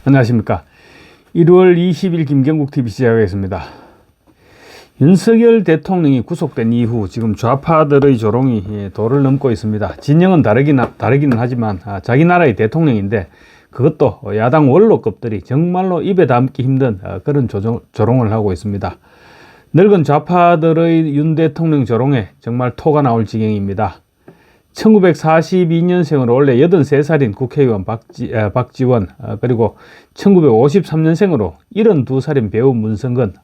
안녕하십니까. 1월 20일 김경국TV 시작하겠습니다. 윤석열 대통령이 구속된 이후 지금 좌파들의 조롱이 도를 넘고 있습니다. 진영은 다르기는 하지만 자기 나라의 대통령인데 그것도 야당 원로급들이 정말로 입에 담기 힘든 그런 조롱을 하고 있습니다. 늙은 좌파들의 윤 대통령 조롱에 정말 토가 나올 지경입니다. 1942년생으로 원래 83살인 국회의원 박지원, 그리고 1953년생으로 72살인 배우 문성근,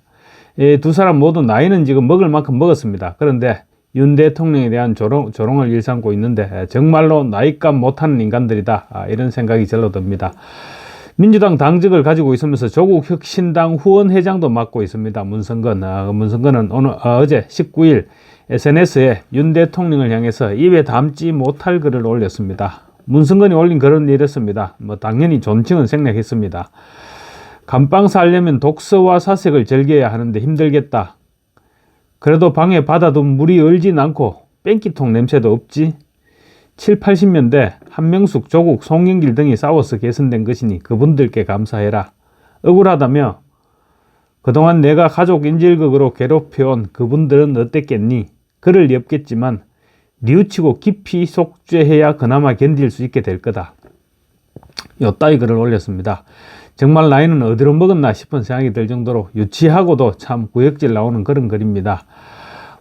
두 사람 모두 나이는 지금 먹을 만큼 먹었습니다. 그런데 윤 대통령에 대한 조롱을 일삼고 있는데 정말로 나이값 못하는 인간들이다, 이런 생각이 절로 듭니다. 민주당 당직을 가지고 있으면서 조국혁신당 후원회장도 맡고 있습니다. 문성근은 어제 19일 SNS에 윤 대통령을 향해서 입에 담지 못할 글을 올렸습니다. 문성근이 올린 글은 이랬습니다. 당연히 존칭은 생략했습니다. 감방 살려면 독서와 사색을 즐겨야 하는데 힘들겠다. 그래도 방에 받아둔 물이 얼진 않고 뺑기통 냄새도 없지. 7, 80년대 한명숙, 조국, 송영길 등이 싸워서 개선된 것이니 그분들께 감사해라. 억울하다며 그동안 내가 가족 인질극으로 괴롭혀온 그분들은 어땠겠니? 그를 엽겠지만 뉘우치고 깊이 속죄해야 그나마 견딜 수 있게 될 거다. 요따위 글을 올렸습니다. 정말 나이는 어디로 먹었나 싶은 생각이 들 정도로 유치하고도 참 구역질 나오는 그런 글입니다.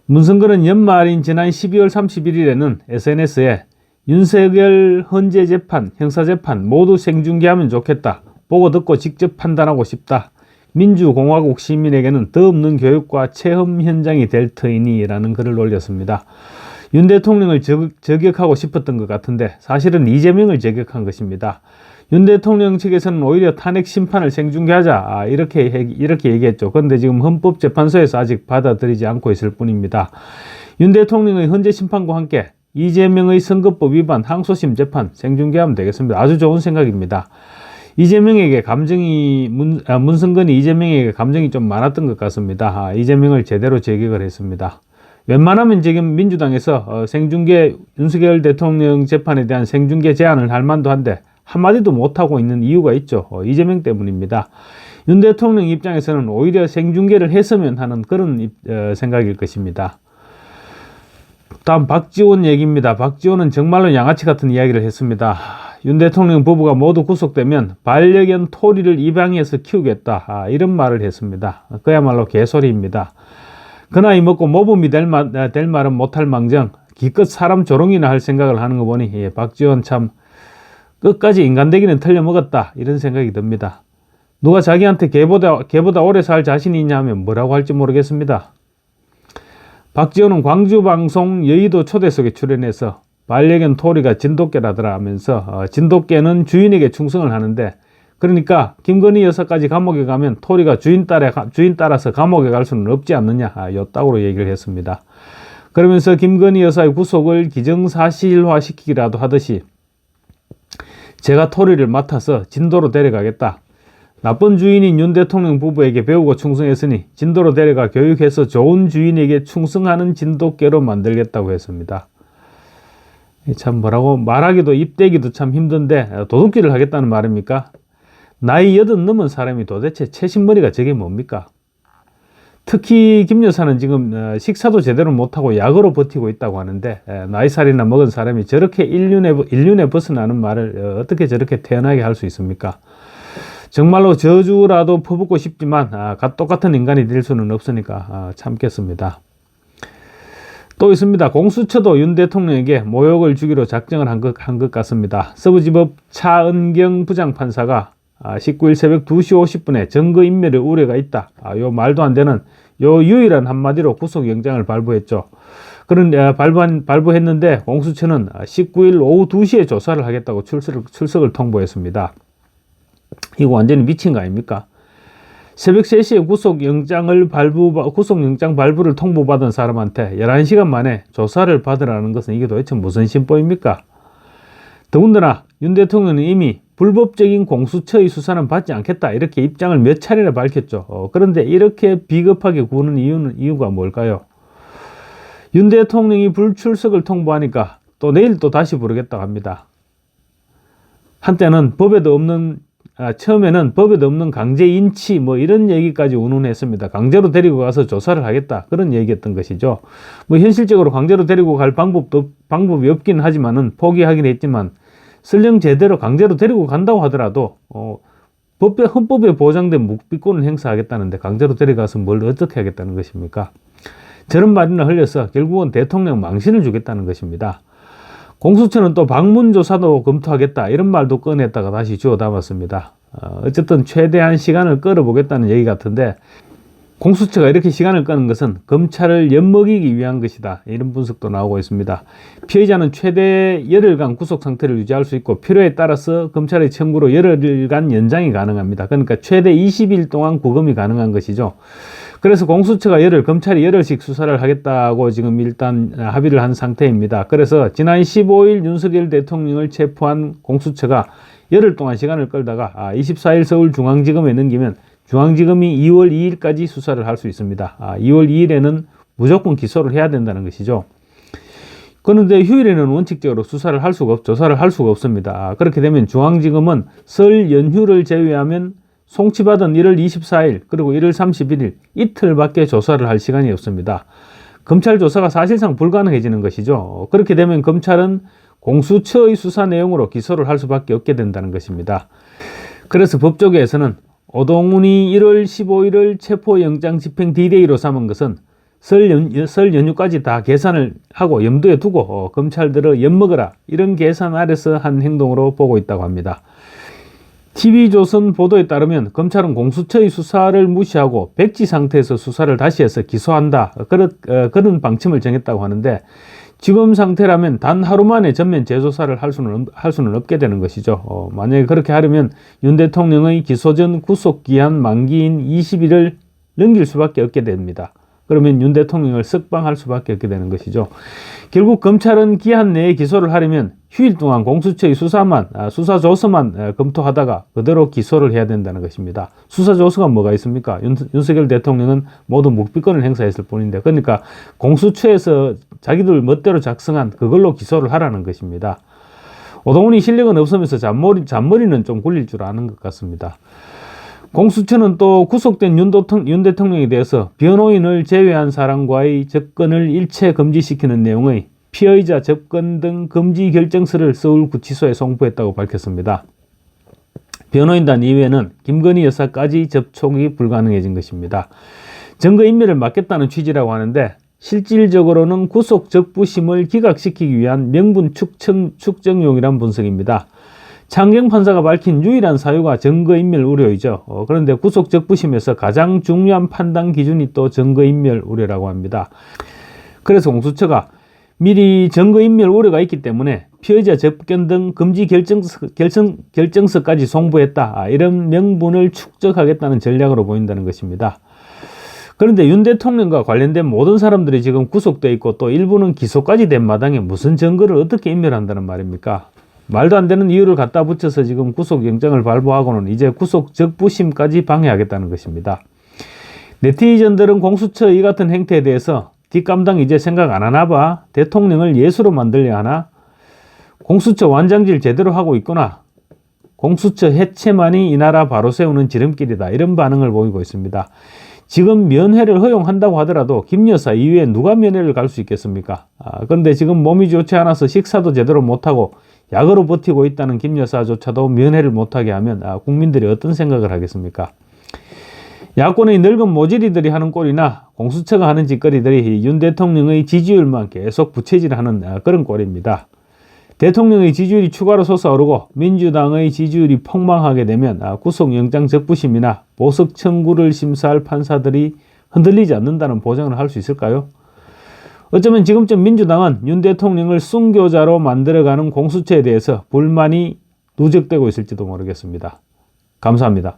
문성근은 연말인 지난 12월 31일에는 SNS에 윤석열 헌재 재판, 형사재판 모두 생중계하면 좋겠다. 보고 듣고 직접 판단하고 싶다. 민주공화국 시민에게는 더 없는 교육과 체험 현장이 될 터이니 라는 글을 올렸습니다. 윤 대통령을 저격하고 싶었던 것 같은데 사실은 이재명을 저격한 것입니다. 윤 대통령 측에서는 오히려 탄핵 심판을 생중계하자, 이렇게 얘기했죠. 그런데 지금 헌법재판소에서 아직 받아들이지 않고 있을 뿐입니다. 윤 대통령의 헌재 심판과 함께 이재명의 선거법 위반 항소심 재판 생중계하면 되겠습니다. 아주 좋은 생각입니다. 이재명에게 문성근이 이재명에게 감정이 좀 많았던 것 같습니다. 이재명을 제대로 저격을 했습니다. 웬만하면 지금 민주당에서 생중계 윤석열 대통령 재판에 대한 생중계 제안을 할 만도 한데 한마디도 못하고 있는 이유가 있죠. 이재명 때문입니다. 윤 대통령 입장에서는 오히려 생중계를 했으면 하는 그런 생각일 것입니다. 다음 박지원 얘기입니다. 박지원은 정말로 양아치 같은 이야기를 했습니다. 윤 대통령 부부가 모두 구속되면 반려견 토리를 입양해서 키우겠다, 이런 말을 했습니다. 그야말로 개소리입니다. 그 나이 먹고 모범이 될 말은 못할 망정 기껏 사람 조롱이나 할 생각을 하는 거 보니 박지원 참 끝까지 인간되기는 틀려먹었다, 이런 생각이 듭니다. 누가 자기한테 개보다 오래 살 자신이 있냐 하면 뭐라고 할지 모르겠습니다. 박지원은 광주방송 여의도 초대석에 출연해서 반려견 토리가 진돗개라더라 하면서 진돗개는 주인에게 충성을 하는데, 그러니까 김건희 여사까지 감옥에 가면 토리가 주인 따라서 감옥에 갈 수는 없지 않느냐, 요따구로 얘기를 했습니다. 그러면서 김건희 여사의 구속을 기정사실화 시키기라도 하듯이 제가 토리를 맡아서 진도로 데려가겠다. 나쁜 주인인 윤 대통령 부부에게 배우고 충성했으니 진도로 데려가 교육해서 좋은 주인에게 충성하는 진돗개로 만들겠다고 했습니다. 참 뭐라고 말하기도 입대기도 참 힘든데 도둑질을 하겠다는 말입니까? 나이 80 넘은 사람이 도대체 채신머리가 저게 뭡니까? 특히 김 여사는 지금 식사도 제대로 못하고 약으로 버티고 있다고 하는데 나이살이나 먹은 사람이 저렇게 인륜에 벗어나는 말을 어떻게 저렇게 태연하게 할 수 있습니까? 정말로 저주라도 퍼붓고 싶지만 똑같은 인간이 될 수는 없으니까 참겠습니다. 또 있습니다. 공수처도 윤 대통령에게 모욕을 주기로 작정을 한 것 같습니다. 서부지법 차은경 부장판사가 19일 새벽 2시 50분에 증거인멸의 우려가 있다, 요 말도 안 되는 요 유일한 한마디로 구속영장을 발부했죠. 발부했는데 공수처는 19일 오후 2시에 조사를 하겠다고 출석을 통보했습니다. 이거 완전히 미친 거 아닙니까? 새벽 3시에 구속영장 발부를 통보받은 사람한테 11시간 만에 조사를 받으라는 것은 이게 도대체 무슨 심보입니까? 더군다나 윤 대통령은 이미 불법적인 공수처의 수사는 받지 않겠다, 이렇게 입장을 몇 차례나 밝혔죠. 그런데 이렇게 비겁하게 구는 이유가 뭘까요? 윤 대통령이 불출석을 통보하니까 또 내일 또 다시 부르겠다고 합니다. 한때는 법에도 없는 처음에는 법에도 없는 강제 인치 뭐 이런 얘기까지 운운했습니다. 강제로 데리고 가서 조사를 하겠다 그런 얘기였던 것이죠. 뭐 현실적으로 강제로 데리고 갈 방법이 없긴 하지만은 포기하긴 했지만 설령 제대로 강제로 데리고 간다고 하더라도 헌법에 보장된 묵비권을 행사하겠다는데 강제로 데려가서 뭘 어떻게 하겠다는 것입니까? 저런 말이나 흘려서 결국은 대통령 망신을 주겠다는 것입니다. 공수처는 또 방문조사도 검토하겠다 이런 말도 꺼냈다가 다시 주워 담았습니다. 어쨌든 최대한 시간을 끌어보겠다는 얘기 같은데 공수처가 이렇게 시간을 끄는 것은 검찰을 엿먹이기 위한 것이다 이런 분석도 나오고 있습니다. 피해자는 최대 열흘간 구속 상태를 유지할 수 있고 필요에 따라서 검찰의 청구로 열흘간 연장이 가능합니다. 그러니까 최대 20일 동안 구금이 가능한 것이죠. 그래서 공수처가 열흘, 검찰이 열흘씩 수사를 하겠다고 지금 일단 합의를 한 상태입니다. 그래서 지난 15일 윤석열 대통령을 체포한 공수처가 열흘 동안 시간을 끌다가 24일 서울중앙지검에 넘기면 중앙지검이 2월 2일까지 수사를 할 수 있습니다. 2월 2일에는 무조건 기소를 해야 된다는 것이죠. 그런데 휴일에는 원칙적으로 조사를 할 수가 없습니다. 그렇게 되면 중앙지검은 설 연휴를 제외하면 송치받은 1월 24일 그리고 1월 31일 이틀밖에 조사를 할 시간이 없습니다. 검찰 조사가 사실상 불가능해지는 것이죠. 그렇게 되면 검찰은 공수처의 수사 내용으로 기소를 할 수밖에 없게 된다는 것입니다. 그래서 법조계에서는 오동훈이 1월 15일을 체포영장 집행 D-Day로 삼은 것은 설 연휴까지 다 계산을 하고 염두에 두고 검찰들을 엿먹어라 이런 계산 아래서 한 행동으로 보고 있다고 합니다. TV조선 보도에 따르면 검찰은 공수처의 수사를 무시하고 백지 상태에서 수사를 다시 해서 기소한다 그런 방침을 정했다고 하는데 지금 상태라면 단 하루 만에 전면 재조사를 할 수는 없게 되는 것이죠. 만약에 그렇게 하려면 윤 대통령의 기소 전 구속기한 만기인 20일을 넘길 수밖에 없게 됩니다. 그러면 윤 대통령을 석방할 수밖에 없게 되는 것이죠. 결국 검찰은 기한 내에 기소를 하려면 휴일 동안 공수처의 수사조서만 검토하다가 그대로 기소를 해야 된다는 것입니다. 수사조서가 뭐가 있습니까? 윤석열 대통령은 모두 묵비권을 행사했을 뿐인데 그러니까 공수처에서 자기들 멋대로 작성한 그걸로 기소를 하라는 것입니다. 오동훈이 실력은 없으면서 잔머리는 좀 굴릴 줄 아는 것 같습니다. 공수처는 또 구속된 윤 대통령에 대해서 변호인을 제외한 사람과의 접근을 일체 금지시키는 내용의 피의자 접근 등 금지 결정서를 서울구치소에 송부했다고 밝혔습니다. 변호인단 이외에는 김건희 여사까지 접촉이 불가능해진 것입니다. 증거인멸을 막겠다는 취지라고 하는데 실질적으로는 구속 적부심을 기각시키기 위한 명분 축적용이란 분석입니다. 창경 판사가 밝힌 유일한 사유가 증거인멸 우려이죠. 그런데 구속 적부심에서 가장 중요한 판단 기준이 또 증거인멸 우려라고 합니다. 그래서 공수처가 미리 증거인멸 우려가 있기 때문에 피의자 접견 등 금지 결정서까지 송부했다. 이런 명분을 축적하겠다는 전략으로 보인다는 것입니다. 그런데 윤 대통령과 관련된 모든 사람들이 지금 구속돼 있고 또 일부는 기소까지 된 마당에 무슨 증거를 어떻게 인멸한다는 말입니까? 말도 안 되는 이유를 갖다 붙여서 지금 구속영장을 발부하고는 이제 구속 적부심까지 방해하겠다는 것입니다. 네티즌들은 공수처 이 같은 행태에 대해서 뒷감당 이제 생각 안 하나 봐? 대통령을 예수로 만들려 하나? 공수처 완장질 제대로 하고 있구나? 공수처 해체만이 이 나라 바로 세우는 지름길이다. 이런 반응을 보이고 있습니다. 지금 면회를 허용한다고 하더라도 김 여사 이외에 누가 면회를 갈 수 있겠습니까? 그런데 지금 몸이 좋지 않아서 식사도 제대로 못하고 약으로 버티고 있다는 김 여사조차도 면회를 못하게 하면 국민들이 어떤 생각을 하겠습니까? 야권의 늙은 모질이들이 하는 꼴이나 공수처가 하는 짓거리들이 윤 대통령의 지지율만 계속 부채질하는 그런 꼴입니다. 대통령의 지지율이 추가로 솟아오르고 민주당의 지지율이 폭망하게 되면 구속영장 적부심이나 보석 청구를 심사할 판사들이 흔들리지 않는다는 보장을 할 수 있을까요? 어쩌면 지금쯤 민주당은 윤 대통령을 순교자로 만들어가는 공수처에 대해서 불만이 누적되고 있을지도 모르겠습니다. 감사합니다.